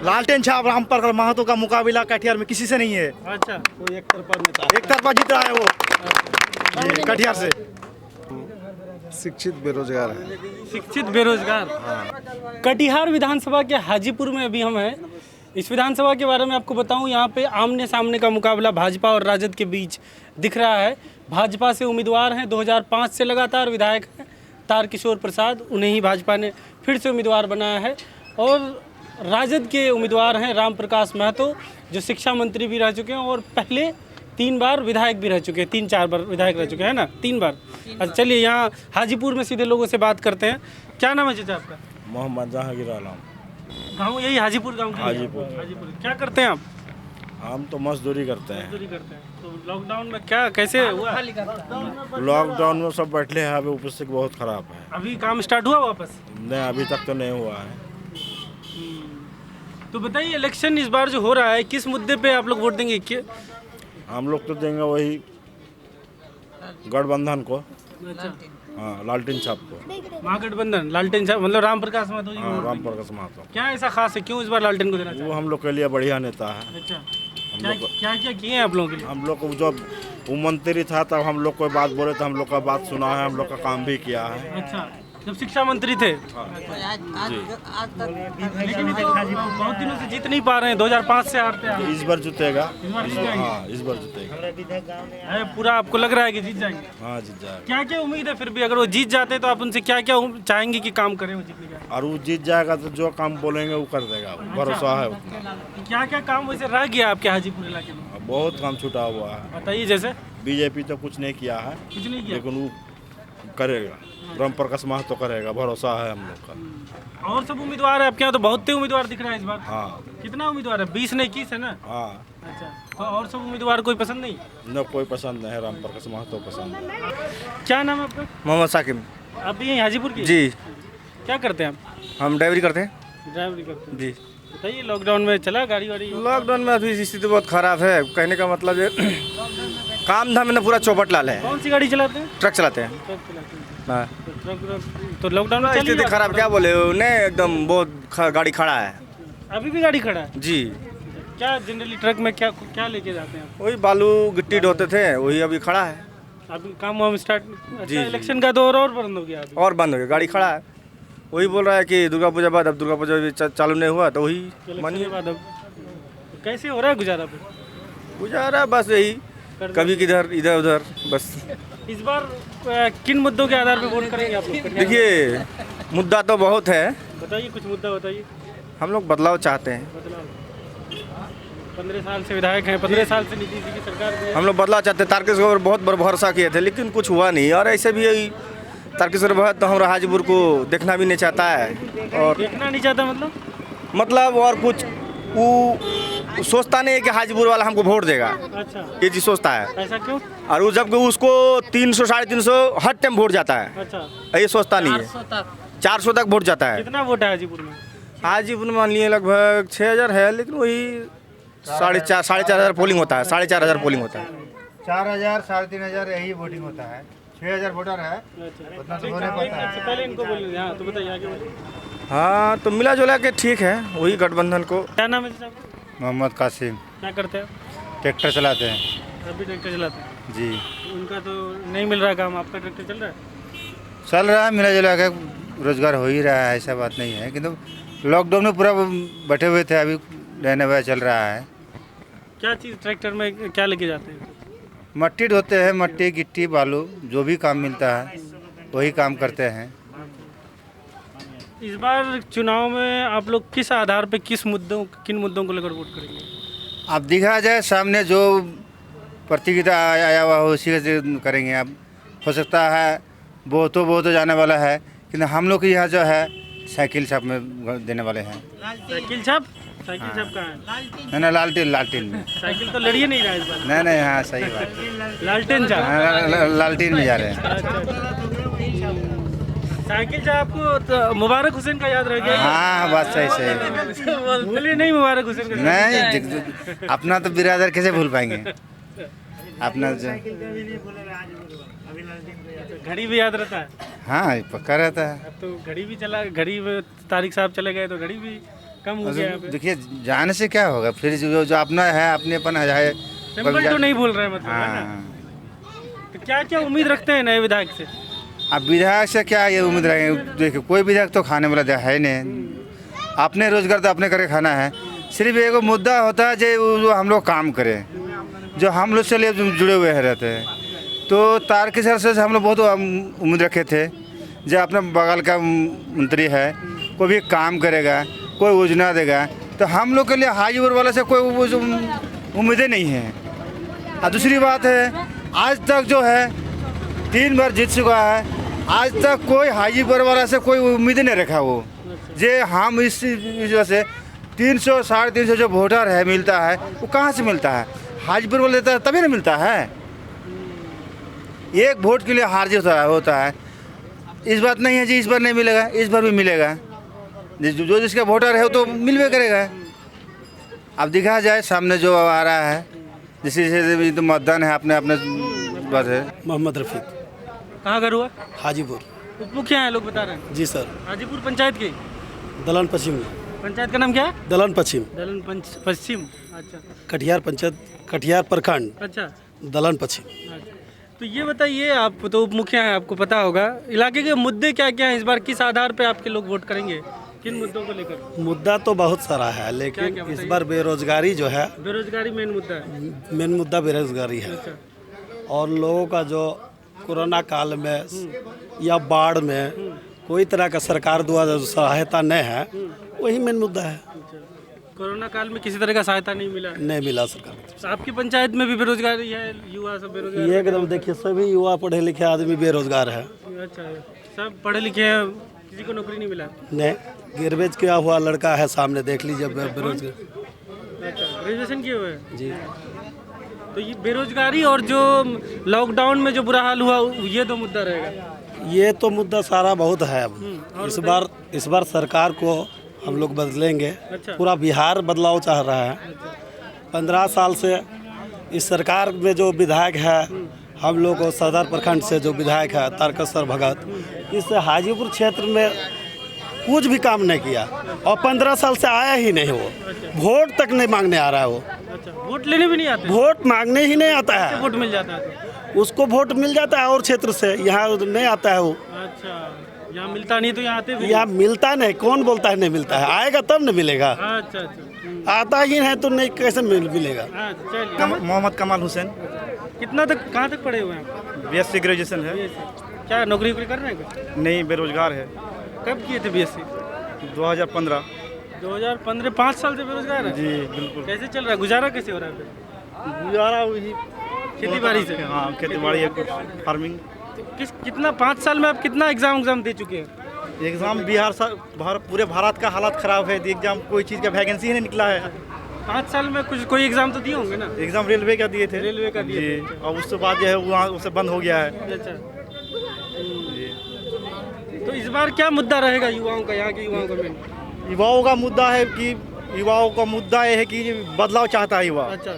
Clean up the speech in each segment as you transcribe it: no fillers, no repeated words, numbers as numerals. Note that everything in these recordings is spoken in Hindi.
लालटेन छाप रामप्रकाश महतो का मुकाबला कटिहार में किसी से नहीं है। अच्छा, तो एक एक तरफा जीत रहा है वो जी, कटिहार से। शिक्षित बेरोजगार है। शिक्षित बेरोजगार। कटिहार विधानसभा के हाजीपुर में अभी हम हैं। इस विधानसभा के बारे में आपको बताऊं, यहाँ पे आमने सामने का मुकाबला भाजपा और राजद के बीच दिख रहा है। भाजपा से उम्मीदवार हैं, 2005 से लगातार विधायक हैं तारकिशोर प्रसाद, उन्हें ही भाजपा ने फिर से उम्मीदवार बनाया है। और राजद के उम्मीदवार हैं रामप्रकाश महतो, जो शिक्षा मंत्री भी रह चुके हैं और पहले 3 बार विधायक भी रह चुके हैं, 3-4 बार विधायक रह चुके हैं ना, 3 बार। अच्छा, चलिए यहाँ हाजीपुर में सीधे लोगों से बात करते हैं। क्या नाम है चाचा आपका? मोहम्मद जहांगीर आलम। गाँव यही हाजीपुर गाँव? हाजीपुर। क्या करते हैं आप? हम तो मजदूरी करते हैं। मजदूरी करते हैं। तो लॉकडाउन में क्या कैसे हुआ? लॉकडाउन में सब बैठे हैं, अभी उपस्थिति बहुत खराब है। अभी काम स्टार्ट हुआ वापस? नहीं, अभी तक तो नहीं हुआ है। तो बताइए, इलेक्शन इस बार जो हो रहा है, किस मुद्दे पे आप लोग वोट देंगे? हम लोग तो देंगे वही गठबंधन को। अच्छा, हाँ, लालटेन छाप को। महागठबंधन, लालटेन छाप, मतलब रामप्रकाश महतो जी। हाँ, रामप्रकाश महतो। क्या ऐसा खास है, क्यों इस बार लालटेन को देना वो चाहिए? हम लोग के लिए बढ़िया नेता है। अच्छा, क्या क्या किए हैं आप लोगों के लिए? हम लोग को जब वो मंत्री था तब हम लोग कोई बात बोले तो हम लोग का बात सुना है, हम लोग का काम भी किया है। अच्छा, जब शिक्षा मंत्री थे। जी, लेकिन तो बहुत दिनों से जीत नहीं पा रहे हैं, 2005 से हारते हैं। इस बार जीतेगा। हाँ, इस बार जीतेगा। पूरा आपको लग रहा है कि जीत जाएंगे? हाँ, जीत जाएगा। क्या क्या उम्मीद है फिर भी, अगर वो जीत जाते तो आप उनसे क्या क्या चाहेंगे कि काम करें वो जीतने का? और वो जीत जाएगा तो जो काम बोलेंगे वो कर देगा, भरोसा है उतना। क्या क्या काम वैसे रह गया आपके हाजीपुर इलाके में? बहुत काम छूटा हुआ है। बताइए। जैसे? बीजेपी तो कुछ नहीं किया है, कुछ नहीं किया, लेकिन वो करेगा। रामप्रकाश महतो करेगा, भरोसा है हम लोग का। और सब उम्मीदवार है आपके यहाँ? तो बहुत ही उम्मीदवार दिख रहा है इस बार। हाँ। कितना उम्मीदवार है? 20 नहीं 21 है ना? हाँ। अच्छा, तो और सब उम्मीदवार कोई पसंद नहीं? न, कोई पसंद नहीं है, रामप्रकाश महतो पसंद है। क्या नाम है आपका? मोहम्मद साकिब। आप भी यहीं हाजीपुर की? जी। क्या करते हैं आप? हम ड्राइवरी करते हैं। ड्राइवरी करते हैं। जी। बताइए, लॉकडाउन में चला गाड़ी वाड़ी? लॉकडाउन में अभी स्थिति बहुत खराब है। कहने का मतलब ये काम धाम में पूरा चौपट लाल है। कौन सी गाड़ी चलाते हैं? ट्रक चलाते हैं। ट्रक चलाते हैं। हाँ। तो लॉकडाउन में स्थिति खराब क्या बोले, नहीं एकदम बहुत गाड़ी खड़ा है। अभी भी गाड़ी खड़ा है? जी। क्या जनरली ट्रक में क्या क्या लेके जाते हैं? वही बालू गिट्टी ढोते थे, वही अभी खड़ा है। अभी काम वाम स्टार्ट? अच्छा, जी। इलेक्शन का दौर और बंद हो गया अभी? और बंद हो गया, गाड़ी खड़ा है। वही बोल रहा है कि दुर्गा पूजा बाद, अब दुर्गा पूजा भी चालू नहीं हुआ तो वही इलेक्शन के बाद अब कैसे हो रहा है गुजारा पे? गुजारा बस यही, कभी किधर इधर उधर बस। इस बार किन मुद्दों के आधार पे वोट करेंगे आप लोग? देखिए, मुद्दा तो बहुत है। बताइए, कुछ मुद्दा बताइए। हम लोग बदलाव चाहते हैं। बदलाव। 15 साल से विधायक हैं, 15 साल से नीतीश जी की सरकार भी है। हम लोग बदलाव चाहते हैं। तारकिशोर पर बहुत भरोसा किए थे, लेकिन कुछ हुआ नहीं। और ऐसे भी यही तारकिशोर बहुत तो हमारा हाजीपुर को देखना भी नहीं चाहता है। और देखना नहीं चाहता मतलब और कुछ वो सोचता नहीं है कि हाजीपुर वाला हमको वोट देगा। अच्छा, ये चीज़ सोचता है। ऐसा क्यों? और वो जब उसको 300 साढ़े 300 हर टाइम वोट जाता है। अच्छा, ये सोचता नहीं है। 400 तक वोट जाता है। कितना वोट है हाजीपुर में? हाजीपुर में मान लिए लगभग 6000 है, लेकिन वही 4,500 पोलिंग होता है। 4,500 पोलिंग होता है। 4000 3,500 यही वोटिंग होता है। 6000 वोटर है, उतना तो हो नहीं पाता है। पहले इनको बोलिए। हाँ, तो बताइए आगे बढ़िए। हाँ, तो मिला जुला के ठीक है, वही गठबंधन को। क्या नाम है साहब? मोहम्मद कासिम। क्या करते हैं? ट्रैक्टर चलाते हैं। अभी ट्रैक्टर चलाते हैं? जी। उनका तो नहीं मिल रहा काम, आपका ट्रैक्टर चल रहा है? चल रहा है, मिला जुला के रोजगार हो ही रहा है, ऐसा बात नहीं है। किंतु लॉकडाउन में पूरा बैठे हुए थे, अभी रहने हुआ चल रहा है। क्या चीज़ ट्रैक्टर में क्या लेके जाते हैं? मट्टी ढोते हैं, मट्टी गिट्टी बालू जो भी काम मिलता है वही काम करते हैं। इस बार चुनाव में आप लोग किस आधार पे किन मुद्दों को लेकर वोट करेंगे? अब दिखा जाए, सामने जो प्रतियोगिता आया हुआ हो उसी से करेंगे। अब हो सकता है वो तो जाने वाला है, किंतु हम लोग के यहाँ जो है साइकिल छाप में देने वाले हैं। साइकिल छाप? साइकिल छाप कहाँ है? ना लालटेन में। साइकिल तो लड़िए नहीं रहा इस बार। नहीं, हाँ सही बात। लालटेन छाप? लालटेन में जा रहे हैं। अच्छा। साइकिल छाप को तो मुबारक हुसैन का याद रह गया। हाँ, बात सही। बोलिए नहीं, मुबारक हुसैन का नहीं, अपना तो बिरादर कैसे भूल पाएंगे अपना जो। घड़ी भी याद रहता है? हाँ, पक्का रहता है। अब तो घड़ी भी चला, घड़ी में तारिक साहब चले गए तो घड़ी भी कम हो गया यहाँ पे। देखिए जाने से क्या होगा, फिर जो अपना है अपनेपन है। सिंपल तो नहीं बोल रहे हैं मतलब, है ना? हाँ, तो क्या क्या उम्मीद रखते हैं नए विधायक से? अब विधायक से क्या ये उम्मीद रखेंगे? देखिए कोई विधायक तो खाने वाला है नहीं, अपने रोजगार तो अपने करके खाना है। सिर्फ एक मुद्दा होता है जो हम लोग काम करें, जो हम लोग से जुड़े हुए रहते हैं। तो तारकिशोर से हम लोग बहुत उम्मीद रखे थे, जो अपना बगल का मंत्री है, कोई भी काम करेगा, कोई योजना देगा, तो हम लोग के लिए हाजीपुर वाले से कोई उम्मीदें नहीं है। और दूसरी बात है, आज तक जो है 3 बार जीत चुका है, आज तक कोई हाजीपुर वाला से कोई उम्मीद नहीं रखा वो। जे हम इस वजह से 300 350 जो वोटर है मिलता है, वो कहाँ से मिलता है? हाजीपुर वाले देता है तभी ना मिलता है। एक वोट के लिए हार जीत होता है। इस बात नहीं है जी इस बार नहीं मिलेगा, इस बार भी मिलेगा। जो जिसका वोटर है वो तो मिलवे करेगा। अब दिखा जाए सामने जो आ रहा है, जैसे तो मतदान है अपने अपने बात है। मोहम्मद रफ़ीक, कहाँ घर हुआ? हाजीपुर। उप मुखिया हैं लोग बता रहे हैं। जी सर। हाजीपुर पंचायत की दलन पश्चिम। पंचायत का नाम क्या है? दलन पश्चिम। दलन पश्चिम। अच्छा कटिहार पंचायत, कटिहार प्रखंड, अच्छा दलन पश्चिम। अच्छा। तो ये बताइए, आप तो उप मुखिया हैं, आपको पता होगा इलाके के मुद्दे क्या क्या हैं इस बार, किस आधार पे आपके लोग वोट करेंगे, किन मुद्दों को लेकर? मुद्दा तो बहुत सारा है, लेकिन क्या इस बार बेरोजगारी जो है, बेरोजगारी मेन मुद्दा है। मेन मुद्दा बेरोजगारी है। अच्छा और लोगों का जो कोरोना काल में या बाढ़ में कोई तरह का सरकार द्वारा जो सहायता नहीं है, वही मेन मुद्दा है। अच्छा। कोरोना काल में किसी तरह का सहायता नहीं मिला? नहीं मिला सरकार की तरफ तो आपकी पंचायत में भी बेरोजगारी है, युवा सब बेरोजगार? से। एकदम देखिए, सभी युवा पढ़े लिखे आदमी बेरोजगार है। अच्छा, सब पढ़े लिखे हैं, किसी को नौकरी नहीं मिला? नहीं, गिरवेज किया हुआ लड़का है सामने, देख लीजिए बेरोजगार। अच्छा, ग्रेजुएशन किए हुए हैं। जी। तो ये बेरोजगारी और जो लॉकडाउन में जो बुरा हाल हुआ, ये दो मुद्दा रहेगा। ये तो मुद्दा सारा बहुत है। अब इस बार सरकार को हम लोग बदलेंगे। अच्छा। पूरा बिहार बदलाव चाह रहा है। 15 साल से इस सरकार में जो विधायक है, हम लोग को सदर प्रखंड से जो विधायक है तारकेश्वर भगत, इस हाजीपुर क्षेत्र में कुछ भी काम नहीं किया और 15 साल से आया ही नहीं। वो वोट तक नहीं मांगने आ रहा है। वो अच्छा, वोट लेने भी नहीं आते? वोट मांगने ही नहीं आता है। वोट मिल जाता है तो? उसको वोट मिल जाता है और क्षेत्र से, यहाँ नहीं आता है वो। अच्छा, यहाँ मिलता नहीं तो यहाँ आते भी? यहाँ मिलता नहीं, कौन बोलता है नहीं मिलता है? आएगा तब न मिलेगा। अच्छा अच्छा। आता ही है तो नहीं, कैसे मिलेगा? अच्छा, चलिए। मोहम्मद कमाल हुसैन, कितना तक, कहाँ तक पढ़े हुए हैं? BSc ग्रेजुएशन है। क्या नौकरी वोकरी कर रहे हैं क्या? नहीं, बेरोजगार है। कब किए थे BSc? 2015। 2015। 5 साल से बेरोजगार है? जी बिल्कुल। कैसे चल रहा है, गुजारा कैसे हो रहा है फिर? गुजारा वही खेती बाड़ी से? हाँ, खेती बाड़ी है, कुछ फार्मिंग। तो कितना 5 साल में आप कितना एग्जाम दे चुके हैं? एग्ज़ाम पूरे भारत का हालत ख़राब है। एग्ज़ाम कोई चीज़ का वैकेंसी ही नहीं निकला है। 5 साल में कुछ कोई एग्जाम तो दिए होंगे ना? एग्ज़ाम रेलवे का दिए थे। रेलवे का दिए जी, थे। और उसके बाद जो है वहाँ उससे बंद हो गया है। अच्छा। तो इस बार क्या मुद्दा रहेगा युवाओं का, यहाँ के युवाओं का? मेन युवाओं का मुद्दा है कि युवाओं का मुद्दा ये है कि बदलाव चाहता है युवा। अच्छा।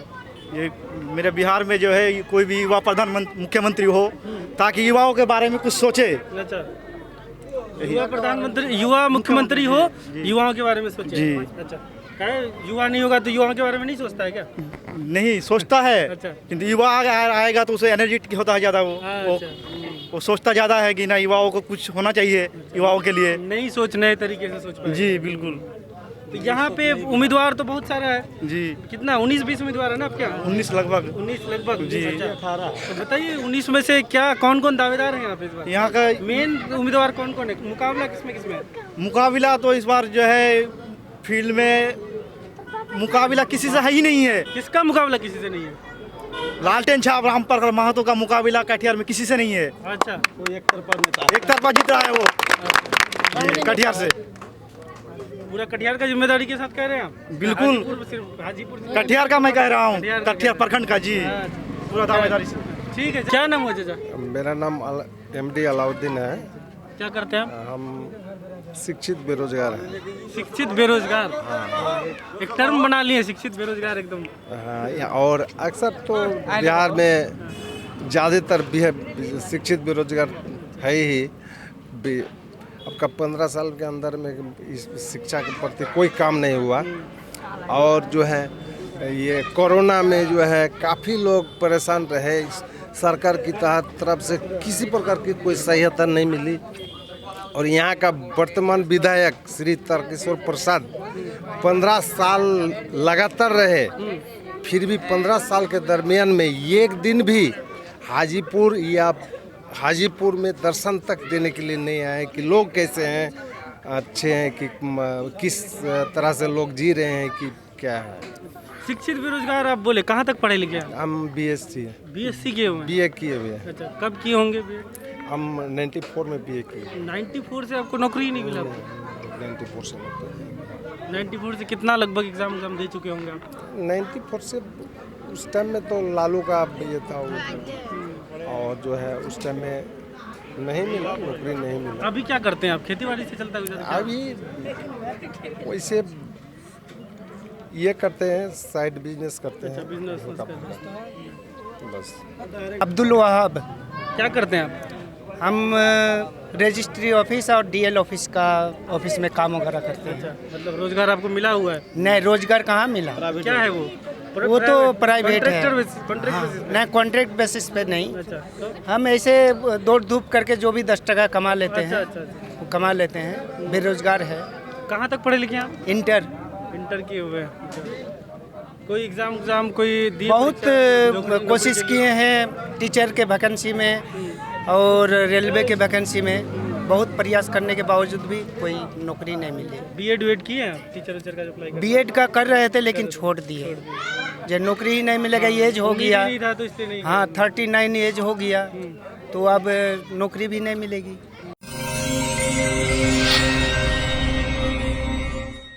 ये मेरे बिहार में जो है कोई भी युवा प्रधानमंत्री मुख्यमंत्री हो, ताकि युवाओं के बारे में कुछ सोचे। अच्छा, युवा प्रधानमंत्री, युवा मुख्यमंत्री हो, युवाओं के बारे में सोचे। जी। अच्छा, क्या युवा नहीं होगा तो युवाओं के बारे में नहीं सोचता है क्या? नहीं सोचता है। अच्छा। किंतु युवा आएगा तो उसे एनर्जेटिक होता है ज़्यादा। वो सोचता ज़्यादा है कि ना युवाओं को कुछ होना चाहिए युवाओं के लिए। नहीं सोच, नए तरीके से सोच पाए। जी बिल्कुल। तो यहाँ पे उम्मीदवार तो बहुत सारा है। जी, कितना, 19-20 उम्मीदवार है ना आपके यहाँ? 19 लगभग। 19 लगभग जी। 18। तो बताइए 19 में से क्या कौन कौन दावेदार हैं यहाँ पे इस बार? यहाँ का मेन उम्मीदवार कौन कौन है? मुकाबला किसमें किसमें है? मुकाबला तो इस बार जो है फील्ड में मुकाबला किसी से है ही नहीं है। किसका मुकाबला किसी से नहीं है? लालटेन छाप रामप्रकाश महतो का मुकाबला कटिहार में किसी से नहीं है। अच्छा, कोई एक तरफा नेता एक तरफा जीत रहा है वो। जी, कटिहार से। पूरा कटिहार का जिम्मेदारी के साथ कह रहे हैं आप? बिल्कुल। हाजीपुर, सिर्फ हाजीपुर से? कटिहार का मैं कह रहा हूँ, कटिहार का कटिहार प्रखंड का। जी, अच्छा। पूरा दावेदारी से। ठीक है। क्या नाम हो चाचा? मेरा नाम MD अलाउद्दीन है। क्या करते हैं आप? हम शिक्षित बेरोजगार हैं। शिक्षित बेरोजगार? एक टर्म बना लिए, शिक्षित बेरोजगार एकदम। हाँ, और अक्सर तो बिहार में ज़्यादातर भी है शिक्षित बेरोजगार है ही। आपका 15 साल के अंदर में इस शिक्षा के प्रति कोई काम नहीं हुआ। और जो है ये कोरोना में जो है काफ़ी लोग परेशान रहे, सरकार की तरफ से किसी प्रकार की कोई सहायता नहीं मिली। और यहाँ का वर्तमान विधायक श्री तारकेश्वर प्रसाद 15 साल लगातार रहे, फिर भी 15 साल के दरमियान में एक दिन भी हाजीपुर में दर्शन तक देने के लिए नहीं आए कि लोग कैसे हैं, अच्छे हैं कि किस तरह से लोग जी रहे हैं कि क्या है। शिक्षित बेरोजगार आप बोले, कहाँ तक पढ़े लिखे हैं? हम बीएससी किए हुए हैं। बीए किए हुए हैं। अच्छा, कब किए होंगे BA? हम 94 में बीए किए। 94 से आपको नौकरी ही नहीं मिला? 94 से 94 से कितना लगभग एग्जाम दे चुके होंगे आप? 94 से उस टाइम में तो लालू का ये था और जो है उस टाइम में नहीं मिला, नौकरी नहीं मिला। अभी क्या करते हैं आप? खेती बाड़ी से चलता गुजरता है? अभी वैसे ये करते हैं, साइड बिजनेस करते हैं। बिजनेस बस। अब्दुल वहाब। क्या करते हैं आप? हम रजिस्ट्री ऑफिस और DL ऑफिस में काम वगैरह करते हैं। मतलब रोजगार आपको मिला हुआ है? नहीं, रोजगार कहाँ मिला? क्या है वो? तो प्राइवेट है। नहीं, कॉन्ट्रैक्ट बेसिस पे नहीं। अच्छा, हम ऐसे दौड़ धूप करके जो भी 10 टका कमा लेते हैं, अच्छा। वो कमा लेते हैं। बेरोजगार है। कहाँ तक पढ़े लिखे हैं आप? इंटर किए हुए हैं। कोई एग्जाम कोई दिए? बहुत कोशिश किए हैं टीचर के वैकेंसी में और रेलवे के वैकेंसी में, बहुत प्रयास करने के बावजूद भी कोई नौकरी नहीं मिली। बीएड किए हैं टीचर का जो अप्लाई? बीएड का कर रहे थे लेकिन छोड़ दिए। जब नौकरी ही नहीं मिलेगा, एज हो गया। नहीं था तो इसलिए नहीं। हाँ, 39 एज हो गया तो अब नौकरी भी नहीं मिलेगी।